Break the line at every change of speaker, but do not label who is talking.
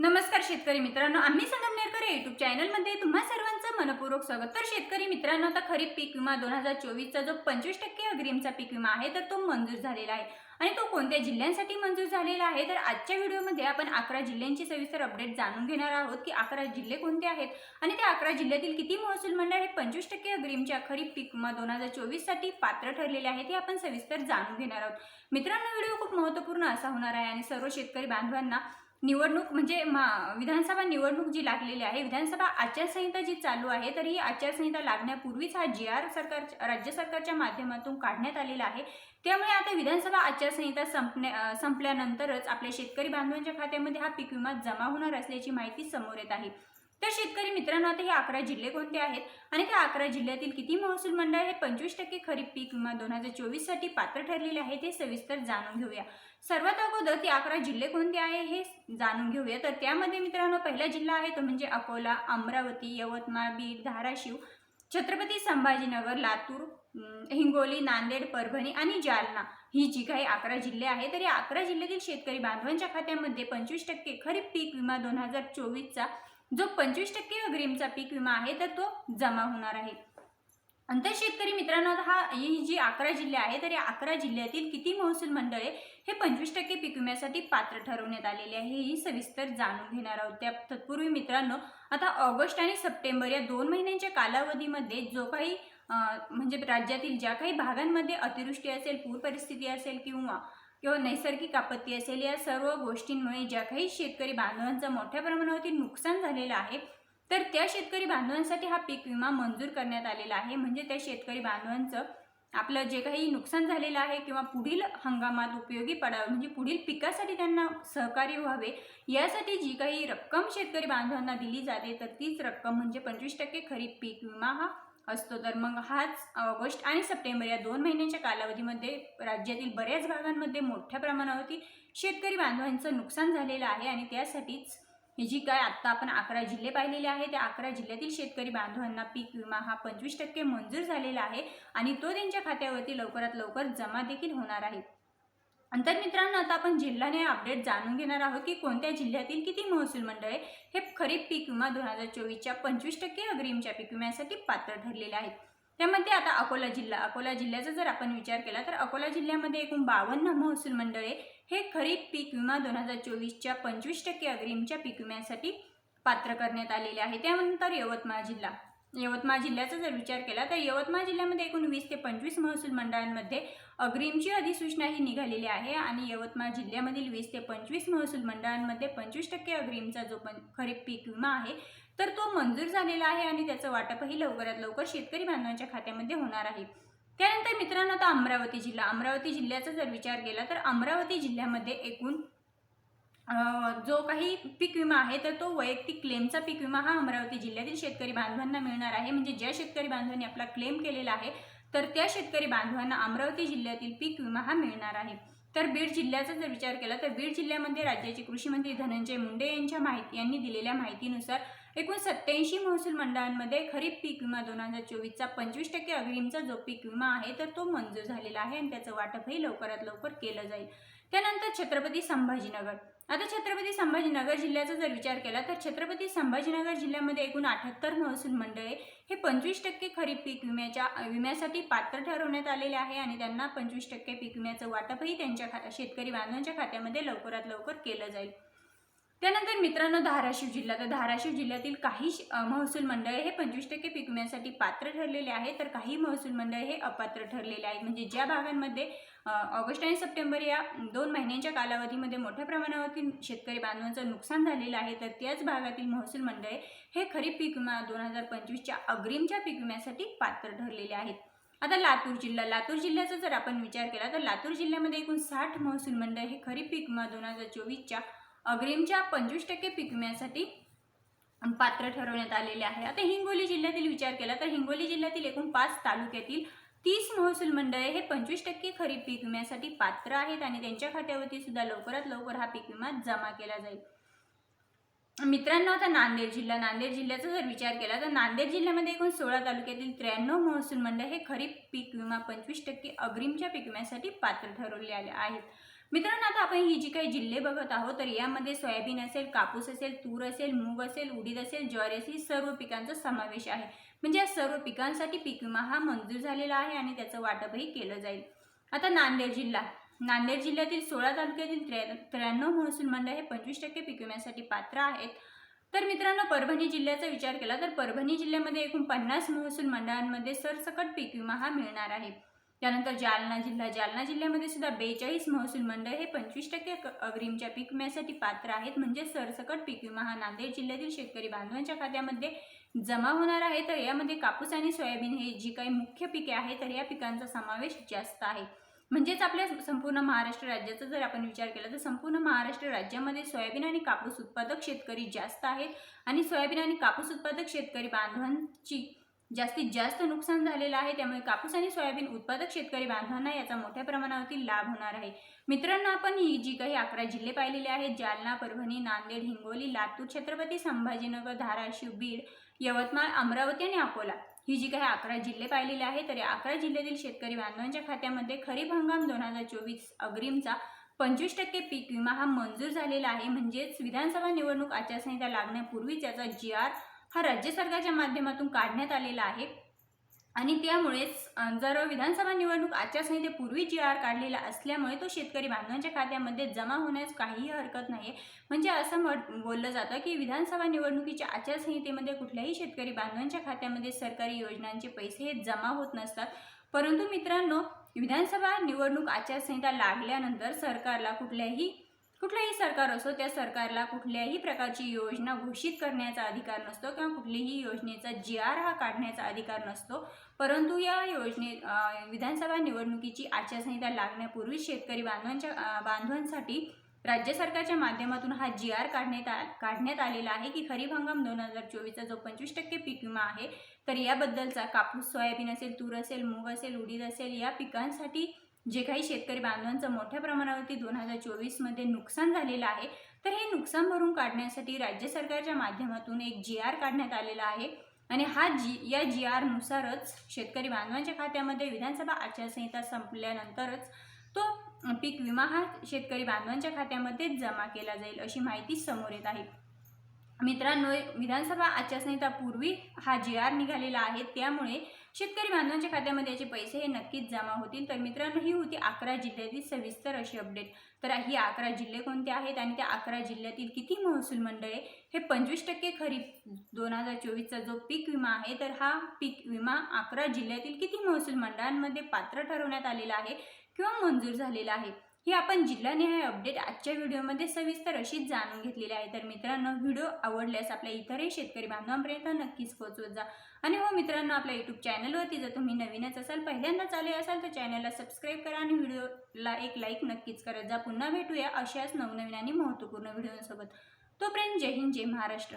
नमस्कार शेतकरी मित्रांनो, आम्ही संगमनेरकर युट्यूब चॅनलमध्ये तुम्हा सर्वांचं मनपूर्वक स्वागत। तर शेतकरी मित्रांनो, आता खरीप पीक विमा 2024चा जो 25% अग्रिमचा पीक विमा आहे तर तो मंजूर झालेला आहे आणि तो कोणत्या जिल्ह्यांसाठी मंजूर झालेला आहे तर आजच्या व्हिडिओमध्ये आपण 11 जिल्ह्यांची सविस्तर अपडेट जाणून घेणार आहोत की 11 जिल्हे कोणते आहेत आणि त्या 11 जिल्ह्यातील किती महसूल मंडळ हे 25% अग्रिमच्या खरीप पीक विमा 2024 साठी पात्र ठरलेले आहेत हे आपण सविस्तर जाणून घेणार आहोत। मित्रांनो, व्हिडिओ खूप महत्त्वपूर्ण असा होणार आहे आणि सर्व शेतकरी बांधवांना निवडणूक म्हणजे विधानसभा निवडणूक जी लागलेली आहे, विधानसभा आचारसंहिता जी चालू आहे, तर ही आचारसंहिता लागण्यापूर्वीच हा जी.आर. राज्य सरकारच्या माध्यमातून काढण्यात आलेला आहे। त्यामुळे आता विधानसभा आचारसंहिता संपल्यानंतरच आपल्या शेतकरी बांधवांच्या खात्यामध्ये हा पीक विमा जमा होणार असल्याची माहिती समोर येत आहे। तर शेतकरी मित्रांनो, आता हे 11 जिल्हे कोणते आहेत आणि त्या 11 जिल्ह्यातील किती महसूल मंडळ हे 25% खरीप पीक विमा 2024 साठी पात्र ठरलेले आहेत हे सविस्तर जाणून घेऊया। सर्वात अगोदर ते 11 जिल्हे कोणते आहे हे जाणून घेऊया। तर त्यामध्ये मित्रांनो, पहिला जिल्हा आहे तो म्हणजे अकोला, अमरावती, यवतमाळ, बीड, धाराशिव, छत्रपती संभाजीनगर, लातूर, हिंगोली, नांदेड, परभणी आणि जालना ही जी काही 11 जिल्हे आहेत तर या 11 जिल्ह्यातील शेतकरी बांधवांच्या खात्यामध्ये 25% खरीप पीक विमा 2024चा जो 25% अग्रिमचा पीक विमा आहे तर तो जमा होणार आहे। अंतर शेतकरी मित्रांनो, ही जी 11 जिल्हे आहेत तर या 11 जिल्ह्यातील किती महसूल मंडळे हे 25% पीक विम्यासाठी पात्र ठरवण्यात आलेले आहे ही सविस्तर जाणून घेणार आहोत। त्या तत्पूर्वी मित्रांनो, आता ऑगस्ट आणि सप्टेंबर या 2 महिन्यांच्या कालावधीमध्ये जो काही म्हणजे राज्यातील ज्या काही भागांमध्ये अतिवृष्टी असेल, पूर परिस्थिती असेल किंवा नैसर्गिक आपत्ती असेल, या सर्व गोष्टींमुळे ज्या काही शेतकरी बांधवांचं मोठ्या प्रमाणावरती नुकसान झालेलं आहे तर त्या शेतकरी बांधवांसाठी हा पीक विमा मंजूर करण्यात आलेला आहे। म्हणजे त्या शेतकरी बांधवांचं आपलं जे काही नुकसान झालेलं आहे किंवा पुढील हंगामात उपयोगी पडावं म्हणजे पुढील पिकासाठी त्यांना सहकार्य व्हावे यासाठी जी काही रक्कम शेतकरी बांधवांना दिली जाते तर तीच रक्कम म्हणजे 25% खरीप पीक विमा हा असतो। तर मग हाच ऑगस्ट आणि सप्टेंबर या 2 महिन्यांच्या कालावधीमध्ये राज्यातील बऱ्याच भागांमध्ये मोठ्या प्रमाणावरती शेतकरी बांधवांचं नुकसान झालेलं आहे आणि त्यासाठीच ही जी काय आता आपण 11 जिल्हे पाहिलेले आहे त्या 11 जिल्ह्यातील शेतकरी बांधवांना पीक विमा हा 25% मंजूर झालेला आहे आणि तो त्यांच्या खात्यावरती लवकरात लवकर जमा देखील होणार आहे। तर मित्रांनो, आता आपण जिल्ह्याने अपडेट जाणून घेणार आहोत की कोणत्या जिल्ह्यातील किती महसूल मंडळे हे खरीप पीक विमा 2024च्या 25% अग्रिमच्या पीक विम्यासाठी पात्र ठरलेले आहेत। त्यामध्ये आता अकोला जिल्ह्याचा जर आपण विचार केला तर अकोला जिल्ह्यामध्ये एकूण 52 महसूल मंडळे हे खरीप पीक विमा 2024च्या 25% अग्रिमच्या पीक विम्यासाठी पात्र करण्यात आलेले आहे। त्यानंतर यवतमाळ जिल्ह्याचा जर विचार केला तर यवतमाळ जिल्ह्यामध्ये एकूण 20 ते 25 महसूल मंडळांमध्ये अग्रिमची अधिसूचना ही निघालेली आहे आणि यवतमाळ जिल्ह्यामधील 20 ते 25 महसूल मंडळांमध्ये 25% अग्रिमचा जो खरीप पीक विमा आहे तर तो मंजूर झालेला आहे आणि त्याचं वाटपही लवकरात लवकर शेतकरी बांधवांच्या खात्यामध्ये होणार आहे। त्यानंतर मित्रांनो, आता अमरावती जिल्ह्याचा जर विचार केला तर अमरावती जिल्ह्यामध्ये एकूण जो काही पीक विमा आहे तर तो वैयक्तिक क्लेमचा पीक विमा हा अमरावती जिल्ह्यातील शेतकरी बांधवांना मिळणार आहे। म्हणजे ज्या शेतकरी बांधवांनी आपला क्लेम केलेला आहे तर त्या शेतकरी बांधवांना अमरावती जिल्ह्यातील पीक विमा हा मिळणार आहे। तर बीड जिल्ह्याचा जर विचार केला तर बीड जिल्ह्यामध्ये राज्याचे कृषी मंत्री धनंजय मुंडे यांनी दिलेल्या माहितीनुसार एकूण 87 महसूल मंडळांमध्ये खरीप पीक विमा 2024चा 25% अग्रिमचा जो पीक विमा आहे तर तो मंजूर झालेला आहे आणि त्याचं वाटपही लवकरात लवकर केलं जाईल। त्यानंतर छत्रपती संभाजीनगर जिल्ह्याचा जर विचार केला तर छत्रपती संभाजीनगर जिल्ह्यामध्ये एकूण 78 महसूल मंडळे हे 25% खरीप पीक विम्यासाठी पात्र ठरवण्यात आलेले आहे आणि त्यांना 25% पीक विम्याचं वाटपही त्यांच्या शेतकरी बांधवांच्या खात्यामध्ये लवकरात लवकर केलं जाईल। त्यानंतर मित्रांनो, धाराशिव जिल्ह्यातील काही महसूल मंडळे हे 25% पीक विम्यासाठी पात्र ठरलेले आहेत तर काही महसूल मंडळे हे अपात्र ठरलेले आहेत। म्हणजे ज्या भागांमध्ये ऑगस्ट आणि सप्टेंबर या 2 महिन्यांच्या कालावधीमध्ये मोठ्या प्रमाणावरती शेतकरी बांधवांचं नुकसान झालेलं आहे तर त्याच भागातील महसूल मंडळे हे खरीप पीक विमा 2025च्या अग्रिमच्या पीक विम्यासाठी पात्र ठरलेले आहेत। आता लातूर जिल्ह्याचा जर आपण विचार केला तर लातूर जिल्ह्यामध्ये एकूण 60 महसूल मंडळ हे खरीप पीक विमा 2024च्या अग्रिमच्या 25% पीक विम्यासाठी पात्र ठरवण्यात आलेले आहे। आता हिंगोली जिल्ह्यातील विचार केला तर हिंगोली जिल्ह्यातील एकूण 5 तालुक्यातील 30 महसूल मंडळे हे 25% खरीप पीक विम्यासाठी पात्र आहेत आणि त्यांच्या खात्यावरती सुद्धा लवकरात लवकर हा पीक विमा जमा केला जाईल। मित्रांनो, आता नांदेड जिल्ह्याचा जर विचार केला तर नांदेड जिल्ह्यामध्ये एकूण 16 तालुक्यातील 93 महसूल मंडळ हे खरीप पीक विमा 25% अग्रिमच्या पीक विम्यासाठी पात्र ठरवले आहेत। मित्रांनो, आता आपण ही जी काही जिल्हे बघत आहोत तर यामध्ये सोयाबीन असेल, कापूस असेल, तूर असेल, मूग असेल, उडीद असेल, ज्वारी असेल, सर्व पिकांचा समावेश आहे. म्हणजे या सर्व पिकांसाठी पीक विमा हा मंजूर झालेला आहे आणि त्याचं वाटपही केलं जाईल. आता नांदेड जिल्हा. नांदेड जिल्ह्यातील 16 तालुक्यातील 93 महसूल मंडळ हे 25% पीक विम्यासाठी पात्र आहेत. तर मित्रांनो, परभणी जिल्ह्याचा विचार केला तर परभणी जिल्ह्यामध्ये एकूण 50 महसूल मंडळांमध्ये सरसकट पीक विमा हा मिळणार आहे. त्यानंतर जालना जिल्हा. जालना जिल्ह्यामध्ये सुद्धा 42 महसूल मंडळ हे 25% अग्रिमच्या पीक विम्यासाठी पात्र आहेत. म्हणजे सरसकट पीक विमा हा नांदेड जिल्ह्यातील शेतकरी बांधवांच्या खात्यामध्ये जमा होणार आहे. तर यामध्ये कापूस आणि सोयाबीन हे जी काही मुख्य पिके आहेत तर या पिकांचा समावेश जास्त आहे. म्हणजेच आपल्या संपूर्ण महाराष्ट्र राज्याचा जर आपण विचार केला तर संपूर्ण महाराष्ट्र राज्यामध्ये सोयाबीन आणि कापूस उत्पादक शेतकरी जास्त आहेत आणि सोयाबीन आणि कापूस उत्पादक शेतकरी बांधवांची जास्तीत जास्त नुकसान झालेलं आहे. त्यामुळे कापूस आणि सोयाबीन उत्पादक शेतकरी बांधवांना याचा मोठ्या प्रमाणावरती लाभ होणार आहे. मित्रांनो, आपण ही जी काही 11 जिल्हे पाहिलेले आहेत, जालना, परभणी, नांदेड, हिंगोली, लातूर, छत्रपती संभाजीनगर, धाराशिव, बीड, यवतमाळ, अमरावती आणि अकोला, ही जी काही 11 जिल्हे पाहिलेले आहेत तर या 11 जिल्ह्यातील शेतकरी बांधवांच्या खात्यामध्ये खरीप हंगाम 2024 अग्रिमचा 25% पीक विमा हा मंजूर झालेला आहे. म्हणजेच विधानसभा निवडणूक आचारसंहिता लागण्यापूर्वीच याचा GR हा राज्य सरकारच्या माध्यमातून काढण्यात आलेला आहे आणि त्यामुळेच जर विधानसभा निवडणूक आचारसंहितेपूर्वी GR काढलेला असल्यामुळे तो शेतकरी बांधवांच्या खात्यामध्ये जमा होण्यास काहीही हरकत नाही. म्हणजे असं बोललं जातं की विधानसभा निवडणुकीच्या आचारसंहितेमध्ये कुठल्याही शेतकरी बांधवांच्या खात्यामध्ये सरकारी योजनांचे पैसे हे जमा होत नसतात. परंतु मित्रांनो, विधानसभा निवडणूक आचारसंहिता लागल्यानंतर सरकारला कुठल्याही सरकार असो त्या सरकारला कुठल्याही प्रकारची योजना घोषित करण्याचा अधिकार नसतो किंवा कुठलीही योजनेचा GR हा काढण्याचा अधिकार नसतो. परंतु या विधानसभा निवडणुकीची आचारसंहिता लागण्यापूर्वी शेतकरी बांधवांसाठी राज्य सरकारच्या माध्यमातून हा GR काढण्यात आलेला आहे की खरीप हंगाम 2024चा जो 25% पीक विमा आहे तर याबद्दलचा कापूस, सोयाबीन असेल, तूर असेल, मूग असेल, उडीद असेल या पिकांसाठी जे काही शेतकरी बांधवांचं मोठ्या प्रमाणावरती 2024 मध्ये नुकसान झालेलं आहे तर हे नुकसान भरून काढण्यासाठी राज्य सरकारच्या माध्यमातून एक GR काढण्यात आलेला आहे आणि या GR नुसारच शेतकरी बांधवांच्या खात्यामध्ये विधानसभा आचारसंहिता संपल्यानंतरच तो पीक विमा हा शेतकरी बांधवांच्या खात्यामध्ये जमा केला जाईल अशी माहिती समोर येत आहे. मित्रांनो, विधानसभा आचारसंहिता पूर्वी हा GR निघालेला आहे त्यामुळे शेतकरी बांधवांच्या खात्यामध्ये याचे पैसे हे नक्कीच जमा होतील. तर मित्रांनो, ही होती 11 जिल्ह्यातील सविस्तर अशी अपडेट. तर ही 11 जिल्हे कोणते आहेत आणि त्या 11 जिल्ह्यातील किती महसूल मंडळे हे 25% खरीप 2024चा जो पीक विमा आहे तर हा पीक विमा 11 जिल्ह्यातील किती महसूल मंडळांमध्ये पात्र ठरवण्यात आलेला आहे किंवा मंजूर झालेला आहे ही आपण जिल्हानिहाय अपडेट आजच्या व्हिडिओमध्ये सविस्तर अशीच जाणून घेतलेली आहे. तर मित्रांनो, व्हिडिओ आवडल्यास आपल्या इतरही शेतकरी बांधवांपर्यंत नक्कीच पोहोचवत जा. आणि हो मित्रांनो, आपल्या YouTube चॅनलवरती जर तुम्ही नवीनच असाल, पहिल्यांदाच आले असाल तर चॅनलला सबस्क्राईब करा आणि व्हिडिओला एक लाईक नक्कीच करत जा. पुन्हा भेटूया अशाच नवनवीन आणि महत्त्वपूर्ण व्हिडिओसोबत. तोपर्यंत जय हिंद, जय महाराष्ट्र.